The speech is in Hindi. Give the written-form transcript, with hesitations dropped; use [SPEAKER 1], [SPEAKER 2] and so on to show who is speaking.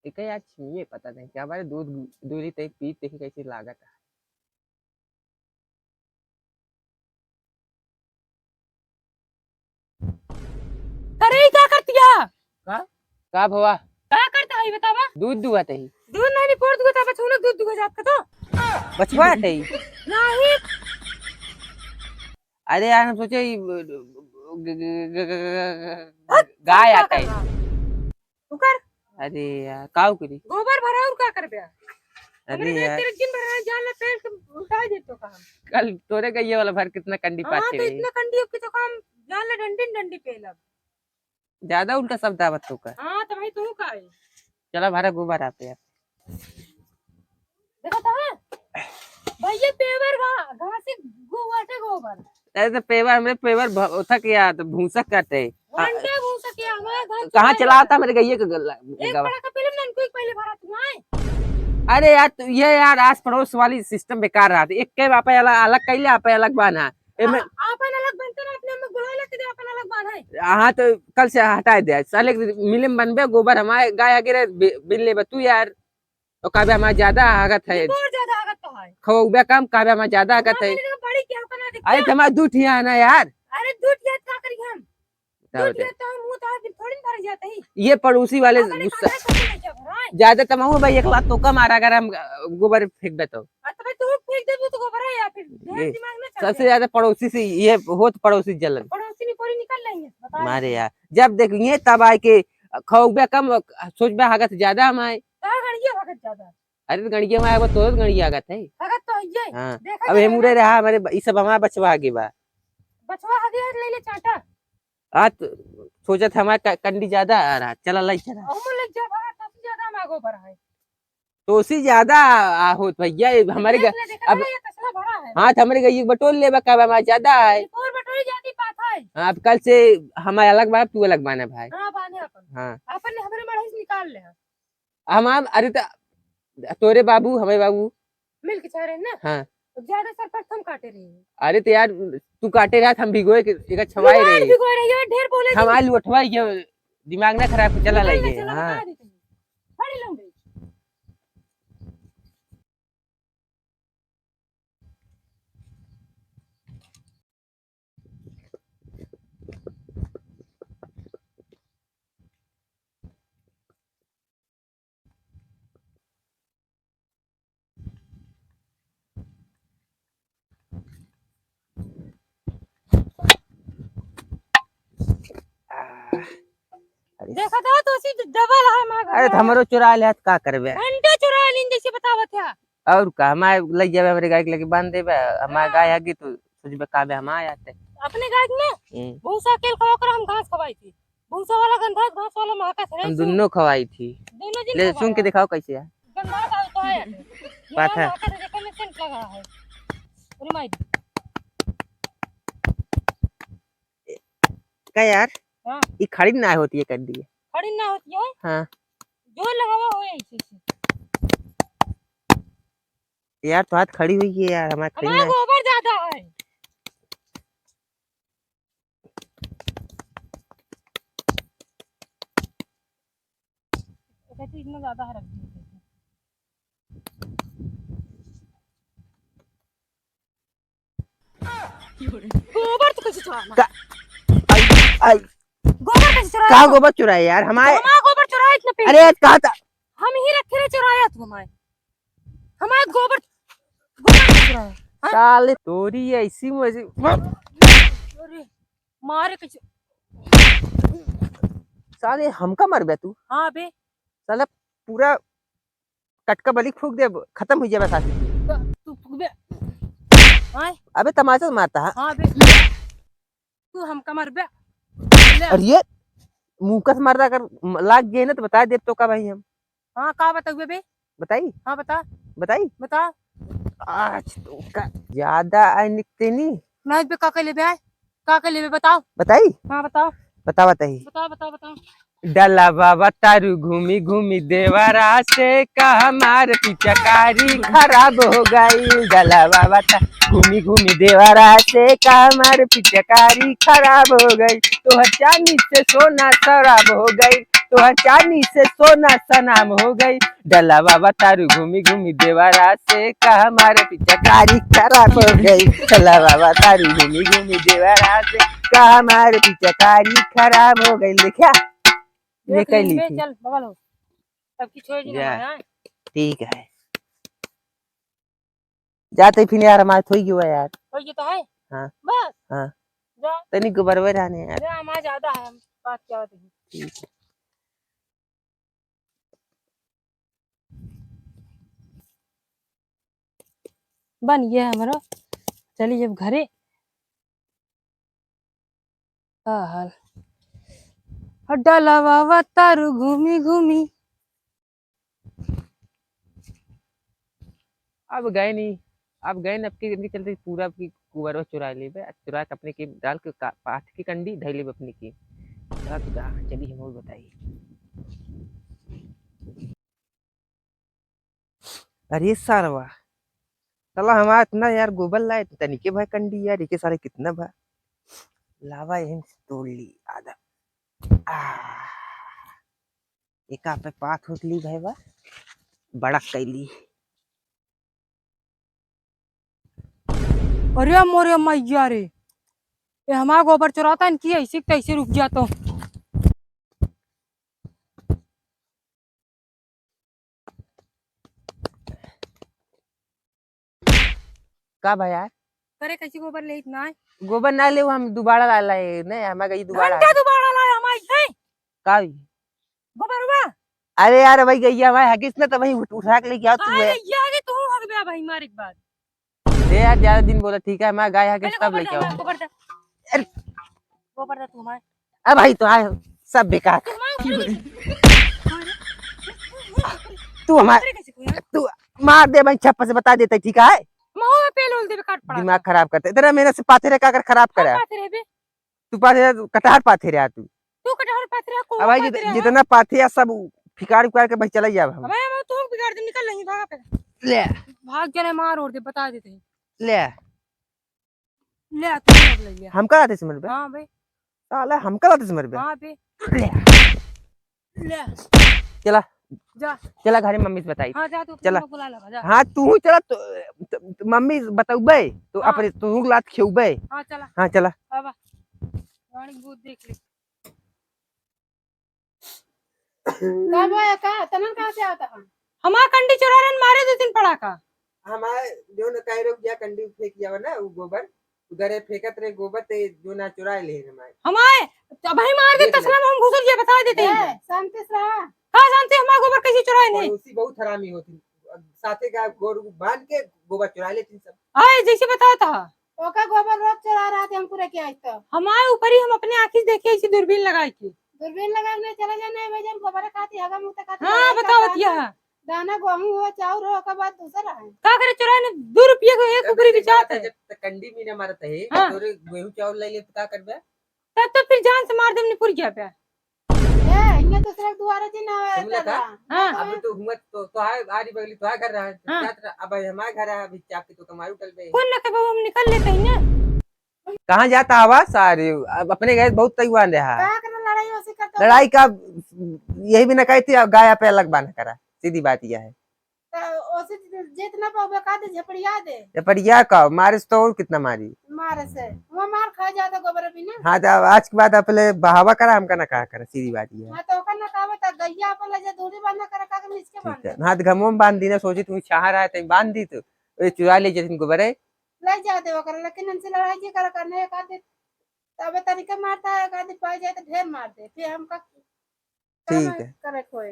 [SPEAKER 1] ठीक है यार, ये पता नहीं क्या बारे दूध दूरी तक पी देखी कैसी लागत है।
[SPEAKER 2] अरे क्या करती है?
[SPEAKER 1] का भवा
[SPEAKER 2] क्या करता है बतावा?
[SPEAKER 1] दूध दुहत ही
[SPEAKER 2] दूध नहीं पोड़ दूध तब छूना दूध दुगा जात का तो
[SPEAKER 1] बचवा ही।
[SPEAKER 2] नहीं।
[SPEAKER 1] अरे यार हम सोचे गाय आता है।
[SPEAKER 2] उकर
[SPEAKER 1] अरे यार काऊ करी।
[SPEAKER 2] गोबर भरा और क्या कर बे?
[SPEAKER 1] अरे
[SPEAKER 2] हमरे
[SPEAKER 1] यार
[SPEAKER 2] तेरे दिन भर जान ले पेड़ के उठा दे तो काम।
[SPEAKER 1] कल तोरे गई वाला भर कितना कंडी
[SPEAKER 2] हां
[SPEAKER 1] पाते
[SPEAKER 2] तो
[SPEAKER 1] हुए
[SPEAKER 2] इतना कंडी की तो काम जान ले डंडी डंडी पे लब।
[SPEAKER 1] ज्यादा उल्टा शब्द आवत तो का।
[SPEAKER 2] हां तो भाई तू का है?
[SPEAKER 1] चला भरा गोबर आते यार।
[SPEAKER 2] देखो तो है भैया पेवर घास से गोबर से गोबर
[SPEAKER 1] अरे तो पेवर हमरे पेवर उठा किया तो भूसा काटे
[SPEAKER 2] घंटे भूसा के हमारे घर
[SPEAKER 1] कहाँ चलाता मेरे गैये का
[SPEAKER 2] एक बड़ा का फिल्म नन कोई पहले भरा तुम आए।
[SPEAKER 1] अरे यार ये यार आस पड़ोस वाली सिस्टम बेकार रहा एक के आप अलग अलग कैले आप अलग बाना एमे
[SPEAKER 2] आपन अलग बनते ना अपने में गुड़ा लगते दे अपन अलग बांध है।
[SPEAKER 1] हाँ तो कल से हटा दे साले मिले में बनबे गोबर हमारे गाय आगे बिल ले तू यार तो काबे हमारा ज्यादा आगत है
[SPEAKER 2] बहुत ज्यादा आगत तो है
[SPEAKER 1] खौबे कम काबे हमारा ज्यादा आगत है।
[SPEAKER 2] बड़ी क्या बना दे
[SPEAKER 1] अरे तुम्हारा दूध ही आना यार।
[SPEAKER 2] अरे दूध याद क्या करी हम दूध लेता हम मुंह तो फिर थोड़ी भर जाता है।
[SPEAKER 1] ये पड़ोसी वाले गुस्सा ज्यादा तमाऊ भाई एक लाख तो कम आ रहा अगर हम गोबर फेंक दे तो
[SPEAKER 2] भाई तू फेंक दे तो गोबर है या फिर दिमाग में
[SPEAKER 1] सबसे ज्यादा पड़ोसी से ये होत पड़ोसी जलन
[SPEAKER 2] पड़ोसी नहीं पूरी निकल लेंगे बता
[SPEAKER 1] मारे यार जब देखिए तब आए के खौबे कम सोचबे हागत ज्यादा हमारे
[SPEAKER 2] गणिया भगत ज्यादा।
[SPEAKER 1] अरे तो गणिया में आएगा तो गणिया आगत है
[SPEAKER 2] भगत तो ये
[SPEAKER 1] हाँ अब ये मुरे रहा हमारे ये सब हमारा बचवा आगे बा
[SPEAKER 2] बचवा आगे ले ले चाटा
[SPEAKER 1] आज सोचा था हमारा कंडी ज्यादा आ रहा चला लाई चला
[SPEAKER 2] हम लग जा भगत सबसे ज्यादा मागो पर है
[SPEAKER 1] तो उसी ज्यादा होत भैया हमारे अब हाँ तो हमारे गई बटोल ले बका हमारा ज्यादा है
[SPEAKER 2] और बटोरी जाती पाता है।
[SPEAKER 1] अब कल से हमारे अलग बात तू अलग बाना भाई।
[SPEAKER 2] हां बाने अपन
[SPEAKER 1] हाँ
[SPEAKER 2] अपन ने हमारे मड़ाई से निकाल ले
[SPEAKER 1] हम अरे तोरे बाबू हमारे बाबू
[SPEAKER 2] मिल के चाहे ना।
[SPEAKER 1] हाँ
[SPEAKER 2] ज्यादा सर पर तुम काटे रही है।
[SPEAKER 1] अरे तो यार तू काटे रहा हम भिगोए एक छवाए रहे
[SPEAKER 2] भिगोए रही है ढेर बोले
[SPEAKER 1] हम आलू उठवा ये दिमाग ना खराब चला लाइए। हाँ
[SPEAKER 2] बड़ी लंबी देखा था तो सी डबल है मां।
[SPEAKER 1] अरे हमरो चुरा ले का करबे
[SPEAKER 2] घंटे चुरा लीन जैसे बतावत है
[SPEAKER 1] और का हमारे लग जावे हमारे गाय के लगे बांध देबे हमारे गाय आगे तो सोचबे काबे हम आ जाते
[SPEAKER 2] अपने गाय में भूसा केल खवा कर हम घास खवाई थी भूसा वाला गंधा घास वाला महका था
[SPEAKER 1] हम दोनों खवाई थी
[SPEAKER 2] दोनों दिन
[SPEAKER 1] ले सुन के दिखाओ कैसे है
[SPEAKER 2] गंधा का तो है
[SPEAKER 1] बात है
[SPEAKER 2] देखने में सेंट लगा है अरे माई
[SPEAKER 1] क्या यार
[SPEAKER 2] हां
[SPEAKER 1] ये खड़ी ना होती है कंडी
[SPEAKER 2] खड़ी ना होती है।
[SPEAKER 1] हाँ
[SPEAKER 2] जो लगावा हो ऐसे
[SPEAKER 1] यार तो हाथ खड़ी हुई है यार हमारा
[SPEAKER 2] हमारा गोबर ज्यादा है कहते इतना ज्यादा है रख गोबर तो कैसे चुराना गोबर कैसे चुराया
[SPEAKER 1] कहाँ गोबर चुराए यार हमारे
[SPEAKER 2] गोबर चुराया इतना पे
[SPEAKER 1] अरे कहा था
[SPEAKER 2] हम ही रखे रे चुराया तू हमारे गोबर चुराया
[SPEAKER 1] साले तोरी ऐसी मुझे
[SPEAKER 2] अरे मारे कैसे
[SPEAKER 1] साले हमका मर बे तू।
[SPEAKER 2] हां बे
[SPEAKER 1] साला पूरा कटका बलि फूक दे खत्म हो जाए साथी
[SPEAKER 2] तू फूक बे हां
[SPEAKER 1] अबे तमाचा मारता है।
[SPEAKER 2] हां बे तू हमका मर बे
[SPEAKER 1] और ये मुकस मरदा कर लाग गए ना तो बता दे तो का भाई हम।
[SPEAKER 2] हां का बताओ बे
[SPEAKER 1] बताई
[SPEAKER 2] हां बता
[SPEAKER 1] बता आज तो का ज्यादा आई निकते
[SPEAKER 2] नहीं बे का ले बे का ले बे बताओ
[SPEAKER 1] बताई
[SPEAKER 2] हां बताओ
[SPEAKER 1] बताई
[SPEAKER 2] बताओ
[SPEAKER 1] डला बाबा तारू घूमी घूमी देवरा से का हमार पिचकारी खराब हो गई डला बाबा घूमी घूमी देवरा से का हमार पिचकारी खराब हो गई तो चांदी से सोना शराब हो गई तो हर चांदी से सोना सनाम हो गई। डला बाबा तारू घूमी घूमी देवरा से का हमारे पिचकारी खराब हो गई। डला बाबा तारू घूमी घूमी देवरा से का हमारे पिचकारी खराब हो गई। लिखा ये
[SPEAKER 2] देख
[SPEAKER 1] कह
[SPEAKER 2] ली
[SPEAKER 1] ली
[SPEAKER 2] बे,
[SPEAKER 1] थी।
[SPEAKER 2] चल बगल हो सबकी छोड़ दी
[SPEAKER 1] जा।
[SPEAKER 2] ना।
[SPEAKER 1] ठीक है जाते फिर यार हमारे थोड़ी हुआ यार।
[SPEAKER 2] और ये तो है
[SPEAKER 1] हाँ
[SPEAKER 2] बस
[SPEAKER 1] हाँ
[SPEAKER 2] जा
[SPEAKER 1] तनी को बरबर आने यार।
[SPEAKER 2] जा, हमारा ज्यादा है, हम बात क्या होती है।
[SPEAKER 1] ठीक है।
[SPEAKER 2] बन गया हमारा, चलिए जब घरे हाल डाला बाबा तारू घूमी घूमी।
[SPEAKER 1] अब गए नहीं। अब गए न अब के इनके चलते पूरा की कुबरवा चुरा ले बे चुरा के अपने के डाल के पाठ की कंडी ढाई ले अपने की। अब चलिए हम और बताइए। अरे सारवा साला हमारा इतना यार गोबर लाए तो तनिके भाई कंडी यार इके सारे कितना भा लावा यहीं से तोड़ ली आधा। एक पे पाथ होत ली भाई बा बड़ा कैली।
[SPEAKER 2] अरे मोरे मैया रे, ये हमारा गोबर चुराता है इनकी ऐसे कैसे रुक जाता हूँ।
[SPEAKER 1] का भाई यार
[SPEAKER 2] करे कैसे गोबर ले इतना है
[SPEAKER 1] गोबर ना ले हम दोबारा ला लाए नहीं हमारा ये दोबारा
[SPEAKER 2] घंटा दोबारा लाया हमारे है
[SPEAKER 1] का
[SPEAKER 2] गोबर हुआ।
[SPEAKER 1] अरे यार भाई गई हमारे हकीस ने तो वही उठा के लेके आओ तू है।
[SPEAKER 2] अरे ये तू हक गया भाई मार एक बार।
[SPEAKER 1] ए यार ज्यादा दिन बोला ठीक है हमारा गाय हकीस
[SPEAKER 2] पहले
[SPEAKER 1] तब
[SPEAKER 2] गोबर
[SPEAKER 1] लेके
[SPEAKER 2] दे,
[SPEAKER 1] आओ।
[SPEAKER 2] गोबर दे,
[SPEAKER 1] अरे
[SPEAKER 2] गोबर दे तू हमारे।
[SPEAKER 1] अब भाई तो आए सब बेकार। तू हमारे
[SPEAKER 2] कैसे कोई
[SPEAKER 1] तू मार दे भाई छप्पर से बता देते ठीक है।
[SPEAKER 2] माहो में पेल उल दे काट पड़ा
[SPEAKER 1] दिमाग खराब करते तेरा मेहनत से पाथेरे का अगर खराब
[SPEAKER 2] हम
[SPEAKER 1] करा
[SPEAKER 2] पाते रहे बे,
[SPEAKER 1] तू पाथेरे कटार पाथेरे आ तू।
[SPEAKER 2] तू कटहल पाते रहा को
[SPEAKER 1] अब भाई
[SPEAKER 2] पाते रहा।
[SPEAKER 1] जितना पाथे सब फिकार उकार के भाई चला जाब हम।
[SPEAKER 2] अबे मैं तू बिगाड़ दे, निकल नहीं भागा पे
[SPEAKER 1] ले
[SPEAKER 2] भाग जाने मार और दे बता देते हैं।
[SPEAKER 1] ले
[SPEAKER 2] ले तू अब ले लिया।
[SPEAKER 1] हम का आते समझ बे
[SPEAKER 2] हां बे
[SPEAKER 1] साला हम का आते समझ बे।
[SPEAKER 2] हां बे
[SPEAKER 1] ले
[SPEAKER 2] ले
[SPEAKER 1] चला
[SPEAKER 2] जा।
[SPEAKER 1] चला घरे मम्मी से बताई।
[SPEAKER 2] हां जा तू
[SPEAKER 1] चला।
[SPEAKER 2] अपने को बुला ला जा।
[SPEAKER 1] हाँ तू चला तो मम्मी बताऊबे तो
[SPEAKER 2] हाँ।
[SPEAKER 1] अपने तू लात खियौबे।
[SPEAKER 2] हां चला
[SPEAKER 1] हाँ चला
[SPEAKER 2] अब गाड़ी भूत देख ले।
[SPEAKER 3] कब आया का तमन कहां से आता है?
[SPEAKER 2] हमारा कंडी चुरा रन मारे 2 दिन पड़ा का।
[SPEAKER 1] हमारे जो न कह रुक गया कंडी फेंक दिया ना वो गोबर उधर फेंकत रहे गोबर ते जो ना चुरा ले हमारे।
[SPEAKER 2] हमारे तो भाई मार दे
[SPEAKER 1] देख ले।
[SPEAKER 2] तसला में हम घुसल गया बता देते हैं।
[SPEAKER 3] शांति से रहा।
[SPEAKER 2] हां जानते हमारा गोबर कैसे चुराए नहीं।
[SPEAKER 1] पड़ोसी बहुत हरामी होती साथे का गोरू बांध के गोबर चुरा लेती सब।
[SPEAKER 2] हां जैसे बताया था
[SPEAKER 3] ओका गोबर रोज चला रहा थे हम पूरे क्या आज तो
[SPEAKER 2] हमारे ऊपर ही हम अपने आंखी देखे इसी दूरबीन लगाई थी।
[SPEAKER 3] दूरबीन लगाने चले जाने भजन गोबर खाती हगा मुंह खाती।
[SPEAKER 2] हां बताओ बतिया
[SPEAKER 3] दाना गेहूं हो चाउर हो का बात दूसरा है।
[SPEAKER 2] का करे चुराए ने 2 रुपये को एक ऊपरी बिचाते है।
[SPEAKER 1] जब कंडी में न मारत है
[SPEAKER 2] हाँ।
[SPEAKER 1] तोरे गेहूं चावल ले ले तो का करबे।
[SPEAKER 2] तब तो फिर जान से मार देने पुर गया पे।
[SPEAKER 3] ए इन्हें दूसरे द्वारा जी ना
[SPEAKER 1] सुनले का
[SPEAKER 2] हां
[SPEAKER 1] अब तो हुमत तो है आरी बगली तो है कर रहा है
[SPEAKER 2] हाँ।
[SPEAKER 1] जात अब हमारे घर है अभी चाप के तो कमारू टल पे।
[SPEAKER 2] कौन ना के बाबू हम निकल लेते हैं ना।
[SPEAKER 1] कहाँ जाता हवा सारे अब अपने गए बहुत तैवान रहा है।
[SPEAKER 3] का करना लड़ाई उसी करता
[SPEAKER 1] लड़ाई का यही भी न कहती गाया पे अलग बांध करा सीधी बात यह है।
[SPEAKER 3] उसी जितना पावे का दे झपड़िया दे
[SPEAKER 1] पर यह का मारिस तो और कितना मारी
[SPEAKER 3] मारे से वो मार खा जाता गोबर भी ना।
[SPEAKER 1] हाँ तो आज के बाद अपने बहावा करा हमका ना कहा करा सीधी बात यह है।
[SPEAKER 3] हां तो ओका ना कावे त गैया अपन ले दूरी बांधा कर का के नीचे बांध
[SPEAKER 1] ठीक है हाँ तो घमों में बांध दी ना सोची तुम चाह रहा है बांध दी तो ये चुरा ले जैसे गोबर है।
[SPEAKER 3] ले जाते वो कर लेकिन इनसे लड़ाई जी कर करने का दे तब तरीका मारता है का दे पाई जाए तो ढेर मार दे फिर हम का
[SPEAKER 1] ठीक है
[SPEAKER 3] करे कोई